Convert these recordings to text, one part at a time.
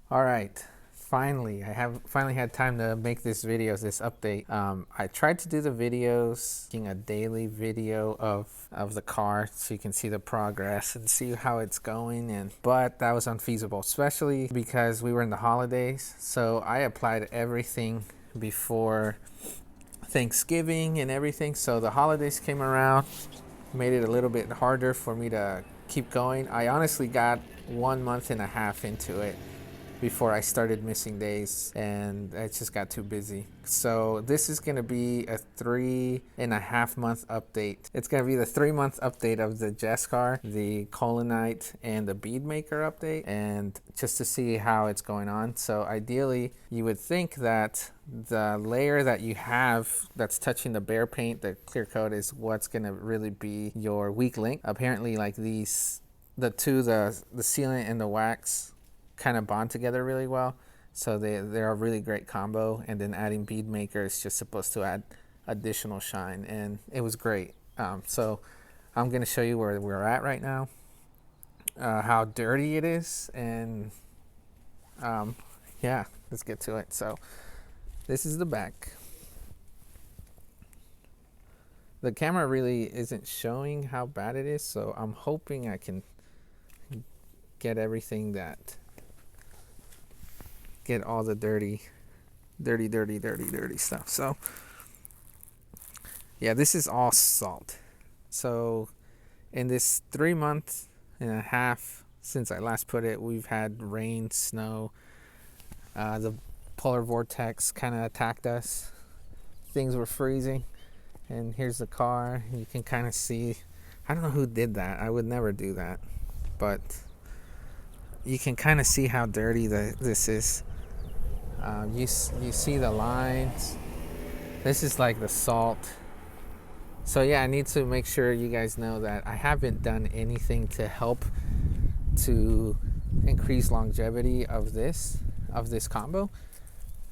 All right, finally, I have finally had time to make this update. I tried to do the videos, making a daily video of the car so you can see the progress and see how it's going, but that was unfeasible, especially because we were in the holidays. So I applied everything before Thanksgiving and everything. So the holidays came around, made it a little bit harder for me to keep going. I honestly got 1.5 months into it before I started missing days, and I just got too busy. So this is gonna be a 3.5 month update. It's gonna be the 3 month update of the Jescar, the Collinite, and the Beadmaker update, and just to see how it's going on. So ideally, you would think that the layer that you have that's touching the bare paint, the clear coat, is what's gonna really be your weak link. Apparently, like these, the sealant and the wax kind of bond together really well, so they're a really great combo. And then adding bead maker is just supposed to add additional shine, and it was great. So I'm going to show you where we're at right now, how dirty it is, and yeah, let's get to it. So this is the back. The camera really isn't showing how bad it is, so I'm hoping I can get everything get all the dirty stuff. So yeah, this is all salt. So in this 3.5 months since I last put it, we've had rain, snow, the polar vortex kind of attacked us. Things were freezing, and here's the car. You can kind of see, I don't know who did that. I would never do that, but you can kind of see how dirty this is. You see the lines. This is like the salt. So yeah, I need to make sure you guys know that I haven't done anything to help to increase longevity of this combo,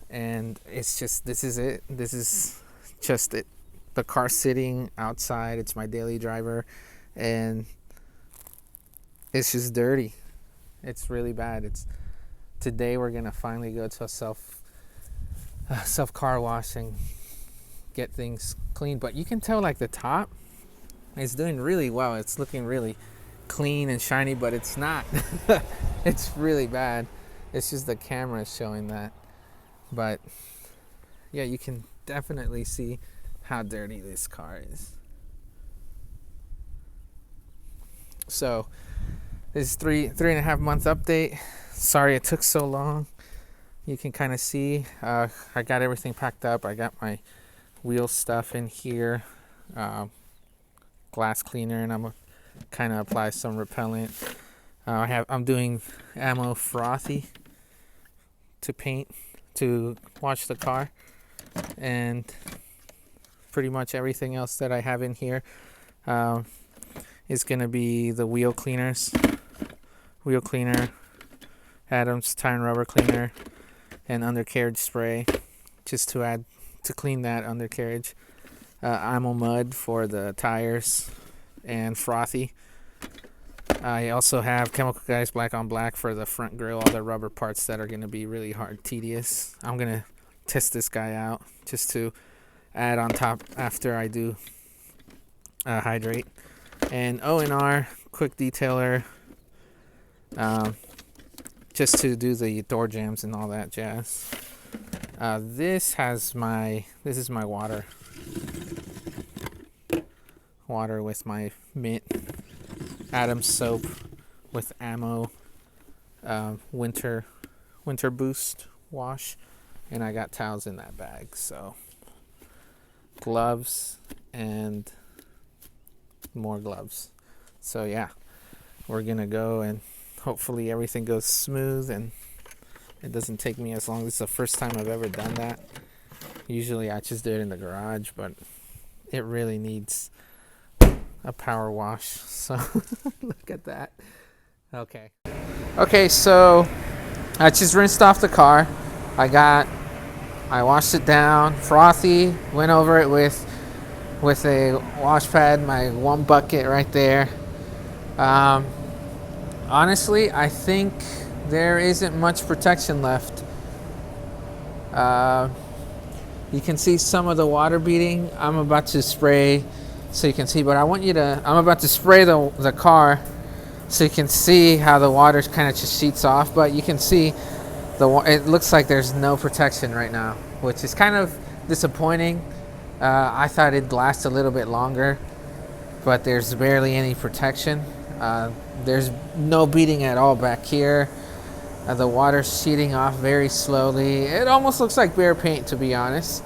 and it's just, this is it. This is just it. The car sitting outside. It's my daily driver, and it's just dirty. It's really bad. Today we're gonna finally go to a self car wash and get things clean. But you can tell, like, the top is doing really well. It's looking really clean and shiny, but it's not. It's really bad. It's just the camera is showing that. But yeah, you can definitely see how dirty this car is. So this is 3.5 month update. Sorry it took so long. You can kind of see I got everything packed up. I got my wheel stuff in here, glass cleaner, and I'm gonna kind of apply some repellent. I'm doing ammo frothy to wash the car, and pretty much everything else that I have in here is gonna be the wheel cleaner, Adams tire and rubber cleaner, and undercarriage spray, just to clean that undercarriage. Ammo mud for the tires, and frothy. I also have Chemical Guys Black on Black for the front grille, all the rubber parts that are going to be really hard, tedious. I'm going to test this guy out just to add on top after I do hydrate. And O&R quick detailer, just to do the door jams and all that jazz. This is my water with my mint, Adams soap with ammo, winter boost wash, and I got towels in that bag. So gloves and more gloves. So yeah, we're gonna go, and hopefully everything goes smooth and it doesn't take me as long. This is the first time I've ever done that. Usually I just do it in the garage, but it really needs a power wash. So look at that. Okay, so I just rinsed off the car. I washed it down, frothy, went over it with a wash pad, my one bucket right there. Honestly, I think there isn't much protection left. You can see some of the water beading. I'm about to spray so you can see, but I'm about to spray the car so you can see how the water kind of just sheets off, but you can see it looks like there's no protection right now, which is kind of disappointing. I thought it'd last a little bit longer, but there's barely any protection. There's no beading at all back here. The water's sheeting off very slowly. It almost looks like bare paint, to be honest.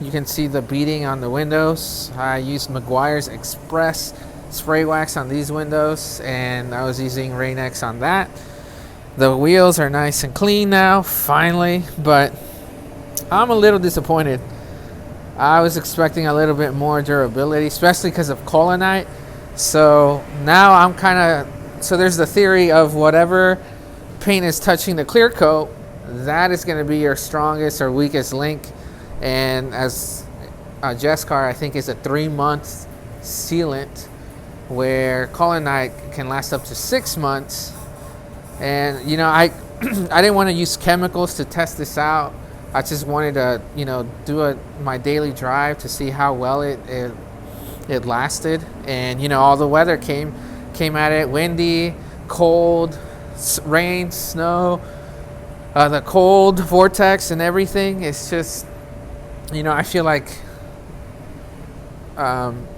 You can see the beading on the windows. I used Meguiar's Express spray wax on these windows, and I was using Rain-X on that. The wheels are nice and clean now, finally, but I'm a little disappointed. I was expecting a little bit more durability, especially because of Collinite. So now I'm so there's the theory of whatever paint is touching the clear coat, that is going to be your strongest or weakest link. And as Jescar, I think, is a 3-month sealant, where Collinite can last up to 6 months. And I didn't want to use chemicals to test this out. I just wanted to do my daily drive to see how well it lasted. And all the weather came at it, windy, cold, rain, snow, the cold vortex and everything. It's just I feel like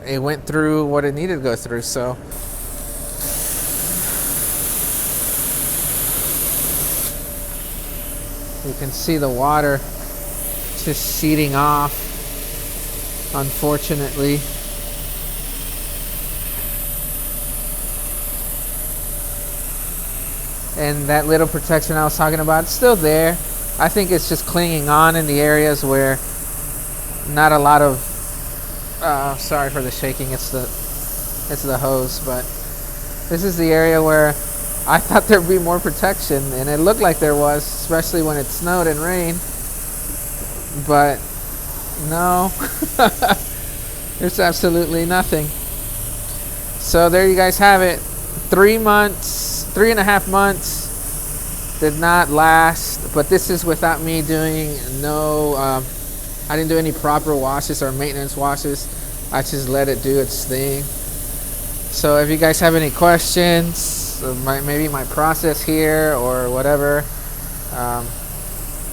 it went through what it needed to go through. So you can see the water just sheeting off, unfortunately. And that little protection I was talking about, it's still there. I think it's just clinging on in the areas where not a lot of sorry for the shaking, it's the hose, but this is the area where I thought there'd be more protection, and it looked like there was, especially when it snowed and rained. But no, there's absolutely nothing. So there you guys have it. 3.5 months did not last, but this is without me doing I didn't do any proper washes or maintenance washes. I just let it do its thing. So if you guys have any questions, maybe my process here or whatever,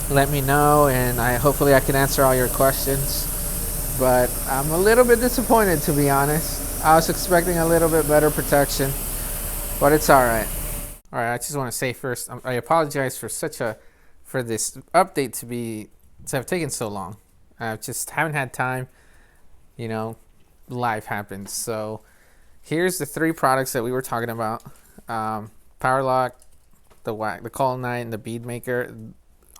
let me know, and hopefully I can answer all your questions. But I'm a little bit disappointed, to be honest. I was expecting a little bit better protection, but it's all right. All right, I just want to say first, I apologize for this update to have taken so long. I just haven't had time. Life happens. So here's the 3 products that we were talking about: Power Lock, the Collinite, and the Beadmaker.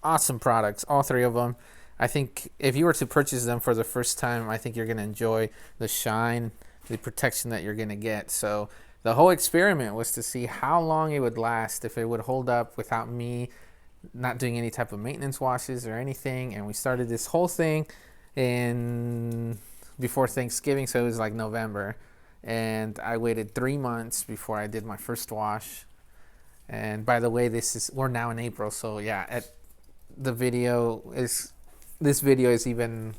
Awesome products, all 3 of them. I think if you were to purchase them for the first time, I think you're going to enjoy the shine, the protection that you're going to get. So the whole experiment was to see how long it would last, if it would hold up without me not doing any type of maintenance washes or anything. And we started this whole thing before Thanksgiving, so it was like November. And I waited 3 months before I did my first wash. And by the way, we're now in April, so yeah, this video is even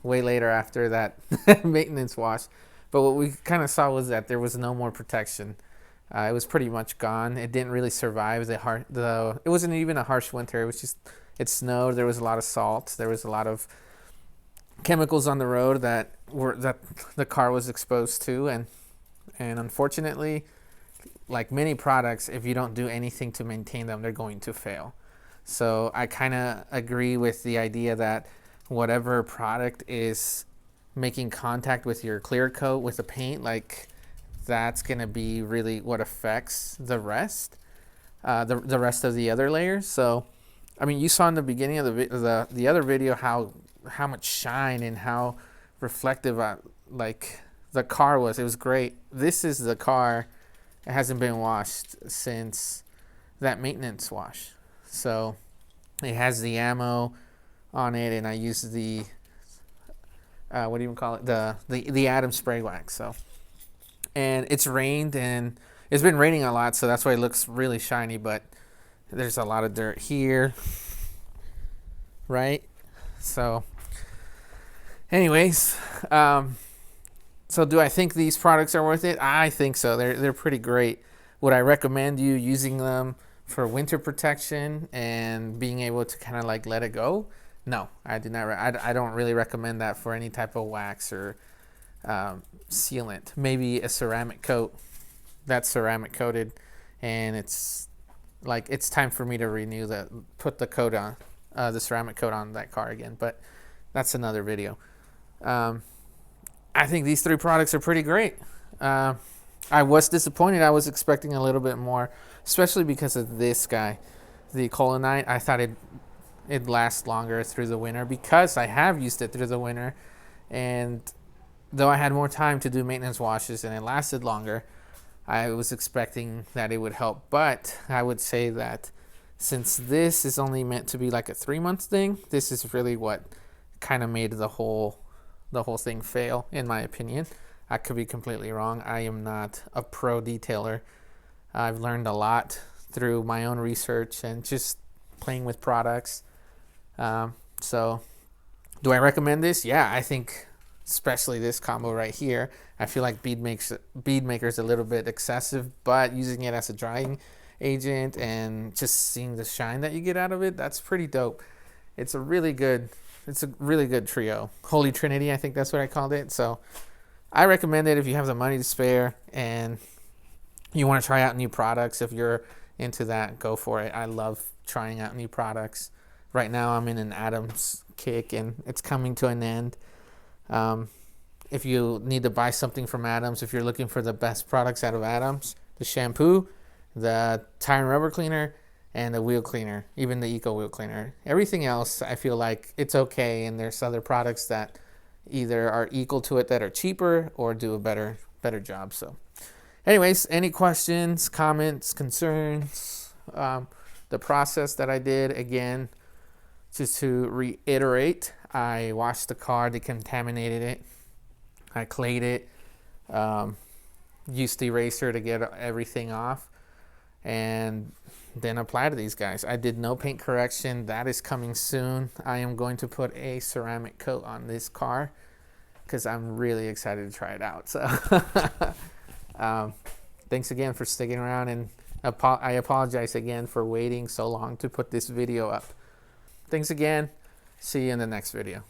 way later after that maintenance wash. But what we kind of saw was that there was no more protection. It was pretty much gone. It didn't really survive it wasn't even a harsh winter. It was just, it snowed. There was a lot of salt. There was a lot of chemicals on the road that the car was exposed to, and unfortunately, like many products, if you don't do anything to maintain them, they're going to fail. So I kind of agree with the idea that whatever product is making contact with your clear coat with the paint, like that's going to be really what affects the rest of the other layers. So I mean, you saw in the beginning of the other video how much shine and how reflective like the car was. It was great. This is the car. It hasn't been washed since that maintenance wash. So it has the ammo on it, and I used the what do you even call it? The Atom spray wax. So, and it's rained, and It's been raining a lot, so that's why it looks really shiny, but there's a lot of dirt here, right? So anyways, so do I think these products are worth it? I think so. They're pretty great. Would I recommend you using them for winter protection and being able to kind of like let it go? No, I do not. I don't really recommend that for any type of wax or sealant. Maybe a ceramic coat that's ceramic coated, and it's like it's time for me to renew that, put the coat on, the ceramic coat on that car again. But that's another video. I think these three products are pretty great. I was disappointed. I was expecting a little bit more, especially because of this guy, the Collinite. I thought it'd last longer through the winter because I have used it through the winter, and though I had more time to do maintenance washes and it lasted longer, I was expecting that it would help. But I would say that since this is only meant to be like a 3-month thing, this is really what kind of made the whole thing fail, in my opinion. I could be completely wrong. I am not a pro detailer. I've learned a lot through my own research and just playing with products. So do I recommend this? Yeah, I think especially this combo right here. I feel like Beadmaker is a little bit excessive, but using it as a drying agent and just seeing the shine that you get out of it, that's pretty dope. It's a really good trio. Holy Trinity, I think that's what I called it. So I recommend it if you have the money to spare and you want to try out new products. If you're into that, go for it. I love trying out new products. Right now I'm in an Adams kick and it's coming to an end. If you need to buy something from Adams, if you're looking for the best products out of Adams, the shampoo, the tire and rubber cleaner, and the wheel cleaner, even the eco wheel cleaner. Everything else, I feel like it's okay, and there's other products that either are equal to it that are cheaper or do a better job. So anyways, any questions, comments, concerns? The process that I did, again, just to reiterate, I washed the car, decontaminated it, I clayed it, used the eraser to get everything off, and then apply to these guys. I did no paint correction. That is coming soon. I am going to put a ceramic coat on this car because I'm really excited to try it out. So thanks again for sticking around, and I apologize again for waiting so long to put this video up. Thanks again. See you in the next video.